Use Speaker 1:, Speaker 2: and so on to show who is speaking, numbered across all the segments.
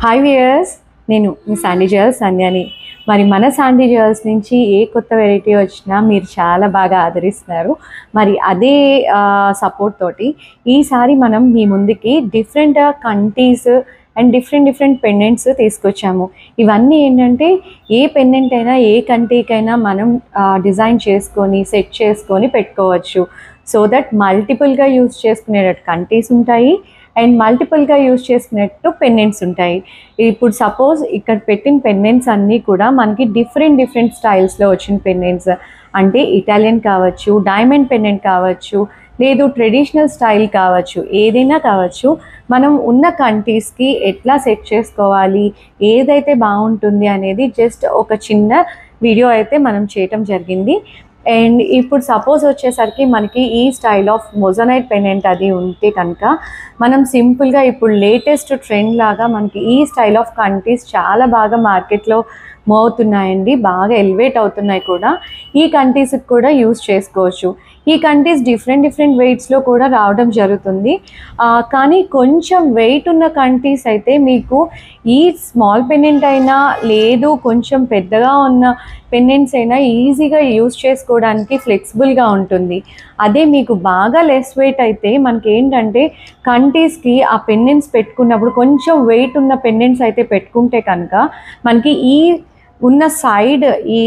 Speaker 1: Hi viewers, నేను మీ Sandy jewels సంధ్యాని. మరి మన శాండీ జ్యువెల్స్ నుంచి ఏ కొత్త వెరైటీ వచ్చినా మీరు చాలా బాగా ఆదరిస్తున్నారు. మరి అదే సపోర్ట్ తోటి ఈసారి మనం మీ ముందుకి డిఫరెంట్ కంటీస్ అండ్ డిఫరెంట్ పెండెంట్స్ తీసుకొచ్చాము. ఇవన్నీ ఏంటంటే ఏ పెండెంట్ అయినా ఏ కంటీకైనా మనం డిజైన్ చేసుకొని సెట్ చేసుకొని పెట్టుకోవచ్చు. సో దట్ మల్టిపుల్గా యూజ్ చేసుకునేటట్టు కంటీస్ ఉంటాయి అండ్ మల్టిపుల్గా యూజ్ చేసుకునేట్టు పెండెంట్స్ ఉంటాయి. ఇప్పుడు సపోజ్ ఇక్కడ పెట్టిన పెండెంట్స్ అన్నీ కూడా మనకి డిఫరెంట్ స్టైల్స్లో వచ్చిన పెండెంట్స్, అంటే ఇటాలియన్ కావచ్చు, డైమండ్ పెండెంట్ కావచ్చు, లేదు ట్రెడిషనల్ స్టైల్ కావచ్చు, ఏదైనా కావచ్చు. మనం ఉన్న కంట్రీస్కి ఎట్లా సెట్ చేసుకోవాలి, ఏదైతే బాగుంటుంది అనేది జస్ట్ ఒక చిన్న వీడియో అయితే మనం చేయటం జరిగింది. అండ్ ఇప్పుడు సపోజ్ వచ్చేసరికి మనకి ఈ స్టైల్ ఆఫ్ మొజనైట్ పెండెంట్ అది ఉంటే కనుక మనం సింపుల్గా ఇప్పుడు లేటెస్ట్ ట్రెండ్ లాగా మనకి ఈ స్టైల్ ఆఫ్ కంట్రీస్ చాలా బాగా మార్కెట్లో మూవ్ అవుతున్నాయండి, బాగా ఎలివేట్ అవుతున్నాయి కూడా. ఈ కంట్రీస్కి కూడా యూజ్ చేసుకోవచ్చు. ఈ కంట్రీస్ డిఫరెంట్ వెయిట్స్లో కూడా రావడం జరుగుతుంది. కానీ కొంచెం వెయిట్ ఉన్న కంట్రీస్ అయితే మీకు ఈ స్మాల్ పెండెంట్ అయినా లేదు కొంచెం పెద్దగా ఉన్న పెండెంట్స్ అయినా ఈజీగా యూజ్ చేసుకోవడానికి ఫ్లెక్సిబుల్గా ఉంటుంది. అదే మీకు బాగా లెస్ వెయిట్ అయితే మనకి ఏంటంటే కంట్రీస్కి ఆ పెండెంట్స్ పెట్టుకున్నప్పుడు కొంచెం వెయిట్ ఉన్న పెండెంట్స్ అయితే పెట్టుకుంటే కనుక మనకి ఈ ఉన్న సైడ్ ఈ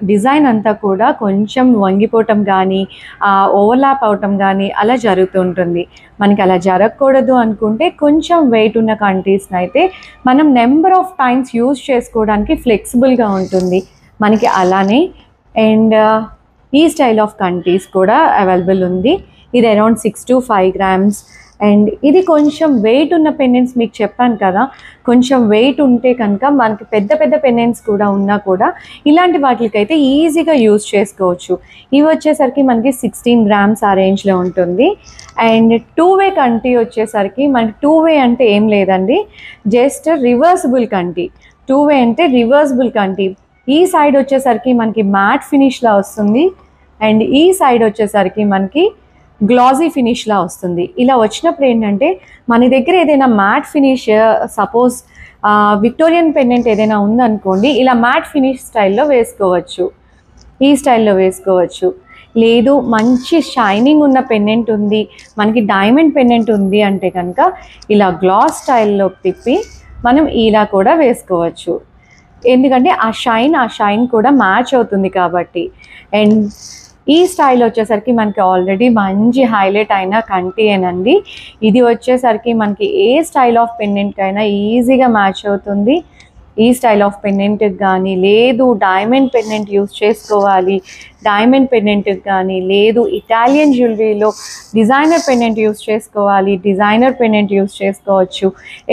Speaker 1: డిజైన్ అంతా కూడా కొంచెం వంగిపోవటం కానీ ఓవర్లాప్ అవటం కానీ అలా జరుగుతుంటుంది. మనకి అలా జరగకూడదు అనుకుంటే కొంచెం వెయిట్ ఉన్న కంట్రీస్ని అయితే మనం నెంబర్ ఆఫ్ టైమ్స్ యూజ్ చేసుకోవడానికి ఫ్లెక్సిబుల్గా ఉంటుంది మనకి అలానే. అండ్ ఈ స్టైల్ ఆఫ్ కంట్రీస్ కూడా అవైలబుల్ ఉంది. ఇది అరౌండ్ 6 to 5 grams. అండ్ ఇది కొంచెం వెయిట్ ఉన్న పెండెంట్స్ మీకు చెప్పాను కదా, కొంచెం వెయిట్ ఉంటే కనుక మనకి పెద్ద పెండెంట్స్ కూడా ఉన్నా కూడా ఇలాంటి వాటికైతే ఈజీగా యూజ్ చేసుకోవచ్చు. ఇవి వచ్చేసరికి మనకి 16 grams ఆ రేంజ్లో ఉంటుంది. అండ్ 2-way కంటీ వచ్చేసరికి మనకి 2-way అంటే ఏం లేదండి, జస్ట్ రివర్సిబుల్ కంటీ. 2-way అంటే రివర్సిబుల్ కంటీ. ఈ సైడ్ వచ్చేసరికి మనకి మ్యాట్ ఫినిష్లా వస్తుంది అండ్ ఈ సైడ్ వచ్చేసరికి మనకి గ్లాజీ ఫినిష్లా వస్తుంది. ఇలా వచ్చినప్పుడు ఏంటంటే మన దగ్గర ఏదైనా matte finish, suppose Victorian pendant ఏదైనా ఉందనుకోండి, ఇలా మ్యాట్ ఫినిష్ స్టైల్లో వేసుకోవచ్చు, ఈ స్టైల్లో వేసుకోవచ్చు. లేదు మంచి షైనింగ్ ఉన్న పెండెంట్ ఉంది, మనకి డైమండ్ పెండెంట్ ఉంది అంటే కనుక ఇలా గ్లాస్ స్టైల్లోకి తిప్పి మనం ఇలా కూడా వేసుకోవచ్చు. ఎందుకంటే ఆ షైన్ కూడా మ్యాచ్ అవుతుంది కాబట్టి. అండ్ ఈ స్టైల్ వచ్చేసరికి మనకి ఆల్రెడీ మంచి హైలైట్ అయిన కంటీయేనండి. ఇది వచ్చేసరికి మనకి ఏ స్టైల్ ఆఫ్ పెండెంట్ అయినా ఈజీగా మ్యాచ్ అవుతుంది. ఈ స్టైల్ ఆఫ్ పెండెంట్కి కానీ, లేదు డైమండ్ పెండెంట్ యూజ్ చేసుకోవాలి, డైమండ్ పెండెంట్కి కానీ, లేదు ఇటాలియన్ జ్యువెలరీలో డిజైనర్ పెండెంట్ యూజ్ చేసుకోవాలి, డిజైనర్ పెండెంట్ యూజ్ చేసుకోవచ్చు.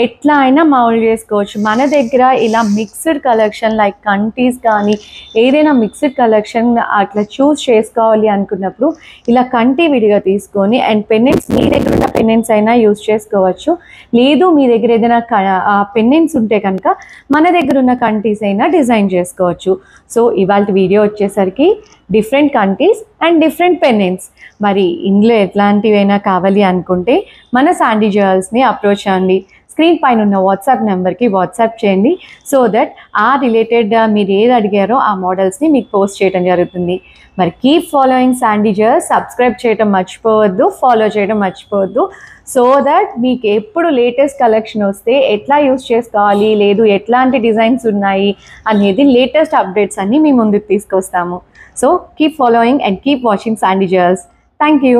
Speaker 1: ఎట్లా అయినా మౌల్డ్ చేసుకోవచ్చు. మన దగ్గర ఇలా మిక్స్డ్ కలెక్షన్ లైక్ కంటీస్ కానీ ఏదైనా మిక్స్డ్ కలెక్షన్ అట్లా చూస్ చేసుకోవాలి అనుకున్నప్పుడు ఇలా కంటీ విడిగా తీసుకొని అండ్ పెండెంట్స్ మీ దగ్గర ఉన్న పెండెంట్స్ అయినా యూజ్ చేసుకోవచ్చు. లేదు మీ దగ్గర ఏదైనా పెండెంట్స్ ఉంటే కనుక మన దగ్గర ఉన్న కంటీస్ అయినా డిజైన్ చేసుకోవచ్చు. సో ఇవాళ వీడియో వచ్చేసరికి డిఫరెంట్ కంటీస్ అండ్ డిఫరెంట్ పెండెంట్స్. మరి ఇందులో ఎట్లాంటివైనా కావాలి అనుకుంటే మన శాండీ జ్యువెల్స్ని అప్రోచ్ అవ్వండి. స్క్రీన్ పైన ఉన్న వాట్సాప్ నెంబర్కి వాట్సాప్ చేయండి. సో దట్ ఆ రిలేటెడ్ మీరు ఏది అడిగారో ఆ మోడల్స్ని మీకు పోస్ట్ చేయడం జరుగుతుంది. మరి keep following Sandy jewels, subscribe చేయడం మర్చిపోవద్దు, ఫాలో చేయడం మర్చిపోవద్దు. సో దట్ మీకు ఎప్పుడు లేటెస్ట్ కలెక్షన్ వస్తే ఎట్లా యూజ్ చేసుకోవాలి, లేదు ఎట్లాంటి డిజైన్స్ ఉన్నాయి అనేది లేటెస్ట్ అప్డేట్స్ అన్నీ మీ ముందుకు తీసుకొస్తాము. So keep following and keep watching Sandy jewels. Thank you.